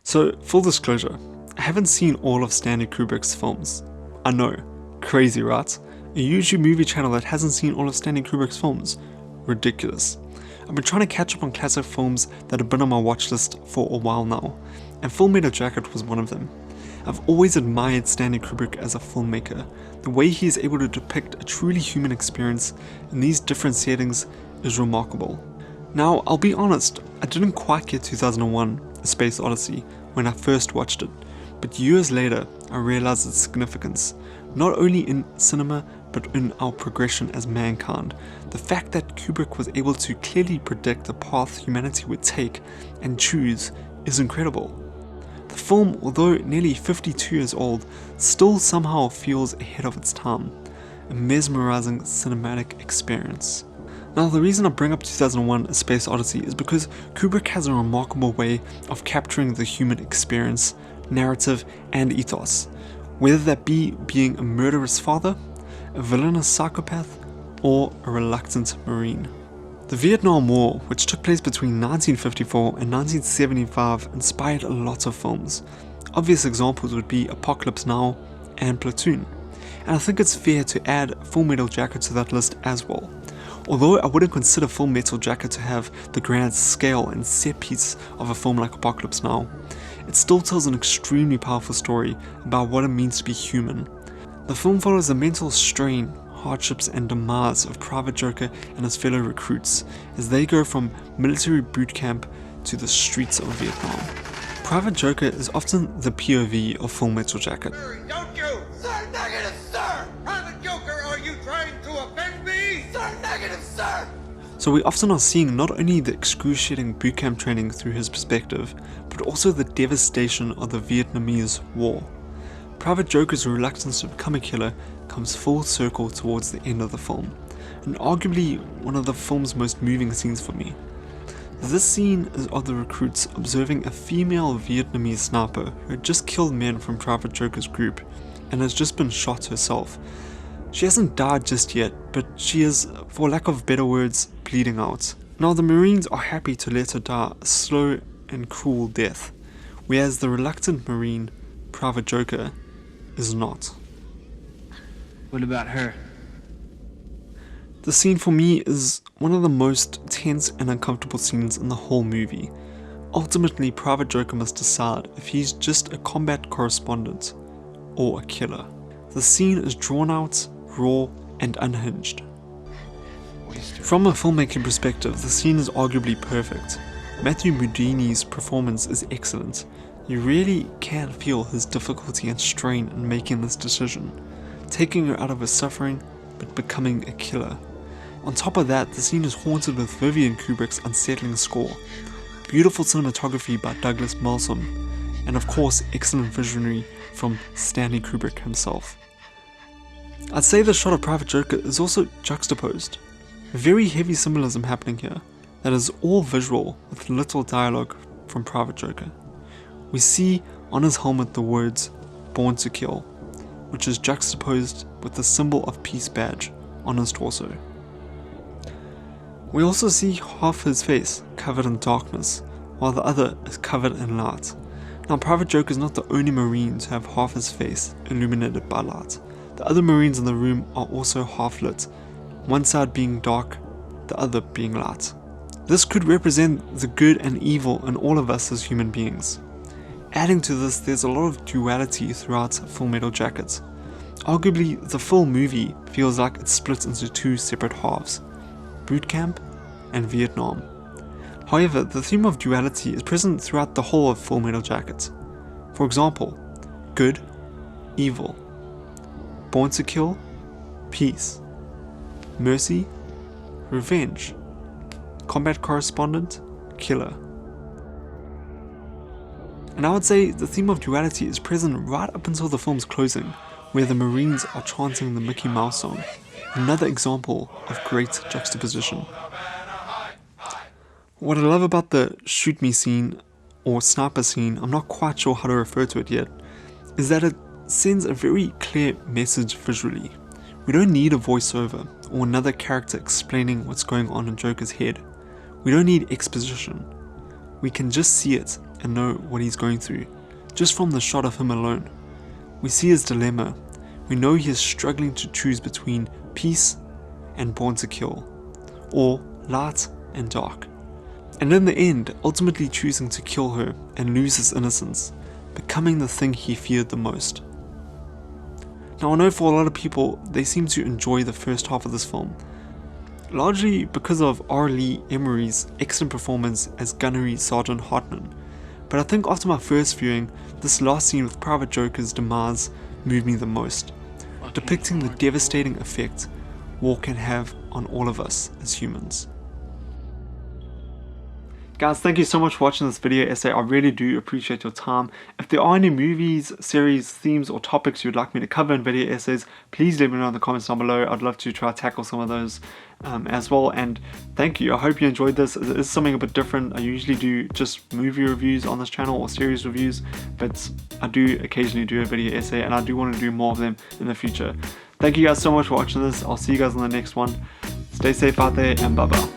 So, full disclosure, I haven't seen all of Stanley Kubrick's films. I know, crazy right? A YouTube movie channel that hasn't seen all of Stanley Kubrick's films? Ridiculous. I've been trying to catch up on classic films that have been on my watch list for a while now, and Full Metal Jacket was one of them. I've always admired Stanley Kubrick as a filmmaker. The way he is able to depict a truly human experience in these different settings is remarkable. Now, I'll be honest, I didn't quite get 2001: A Space Odyssey when I first watched it, but years later I realized its significance, not only in cinema but in our progression as mankind. The fact that Kubrick was able to clearly predict the path humanity would take and choose is incredible. The film, although nearly 52 years old, still somehow feels ahead of its time, a mesmerizing cinematic experience. Now, the reason I bring up 2001: A Space Odyssey is because Kubrick has a remarkable way of capturing the human experience, narrative, and ethos, whether that be being a murderous father, a villainous psychopath, or a reluctant Marine. The Vietnam War, which took place between 1954 and 1975, inspired a lot of films. Obvious examples would be Apocalypse Now and Platoon, and I think it's fair to add Full Metal Jacket to that list as well. Although I wouldn't consider Full Metal Jacket to have the grand scale and set piece of a film like Apocalypse Now, it still tells an extremely powerful story about what it means to be human. The film follows the mental strain, hardships, and demise of Private Joker and his fellow recruits as they go from military boot camp to the streets of Vietnam. Private Joker is often the POV of Full Metal Jacket. Don't you? Sir, negative, sir! Private Joker, are you trying to offend me? Sir, negative, sir! So we often are seeing not only the excruciating boot camp training through his perspective, but also the devastation of the Vietnamese War. Private Joker's reluctance to become a killer comes full circle towards the end of the film, and arguably one of the film's most moving scenes for me. This scene is of the recruits observing a female Vietnamese sniper who had just killed men from Private Joker's group and has just been shot herself. She hasn't died just yet, but she is, for lack of better words, bleeding out. Now the Marines are happy to let her die a slow and cruel death, whereas the reluctant Marine, Private Joker, is not. What about her? The scene for me is one of the most tense and uncomfortable scenes in the whole movie. Ultimately, Private Joker must decide if he's just a combat correspondent or a killer. The scene is drawn out, raw, and unhinged. From a filmmaking perspective, the scene is arguably perfect. Matthew Modini's performance is excellent. You really can feel his difficulty and strain in making this decision, taking her out of her suffering, but becoming a killer. On top of that, the scene is haunted with Vivian Kubrick's unsettling score, beautiful cinematography by Douglas Malsom, and of course excellent visionary from Stanley Kubrick himself. I'd say the shot of Private Joker is also juxtaposed. Very heavy symbolism happening here, that is all visual with little dialogue from Private Joker. We see on his helmet the words "Born to Kill," which is juxtaposed with the symbol of peace badge on his torso. We also see half his face covered in darkness, while the other is covered in light. Now, Private Joker is not the only Marine to have half his face illuminated by light. The other Marines in the room are also half lit, one side being dark, the other being light. This could represent the good and evil in all of us as human beings. Adding to this, there's a lot of duality throughout Full Metal Jacket. Arguably, the full movie feels like it's split into two separate halves, boot camp and Vietnam. However, the theme of duality is present throughout the whole of Full Metal Jacket. For example, good, evil, born to kill, peace, mercy, revenge, combat correspondent, killer. And I would say the theme of duality is present right up until the film's closing, where the Marines are chanting the Mickey Mouse song, another example of great juxtaposition. What I love about the shoot me scene, or sniper scene, I'm not quite sure how to refer to it yet, is that it sends a very clear message visually. We don't need a voiceover or another character explaining what's going on in Joker's head. We don't need exposition. We can just see it and know what he's going through, just from the shot of him alone. We see his dilemma. We know he is struggling to choose between peace and Born to Kill, or light and dark. And in the end, ultimately choosing to kill her and lose his innocence, becoming the thing he feared the most. Now I know for a lot of people, they seem to enjoy the first half of this film, largely because of R. Lee Emery's excellent performance as Gunnery Sergeant Hartman, but I think after my first viewing, this last scene with Private Joker's demise moved me the most, depicting the devastating effect war can have on all of us as humans. Guys, thank you so much for watching this video essay. I really do appreciate your time. If there are any movies, series, themes, or topics you'd like me to cover in video essays, please let me know in the comments down below. I'd love to try to tackle some of those as well. And thank you. I hope you enjoyed this. It is something a bit different. I usually do just movie reviews on this channel or series reviews, but I do occasionally do a video essay, and I do want to do more of them in the future. Thank you guys so much for watching this. I'll see you guys in the next one. Stay safe out there, and bye bye.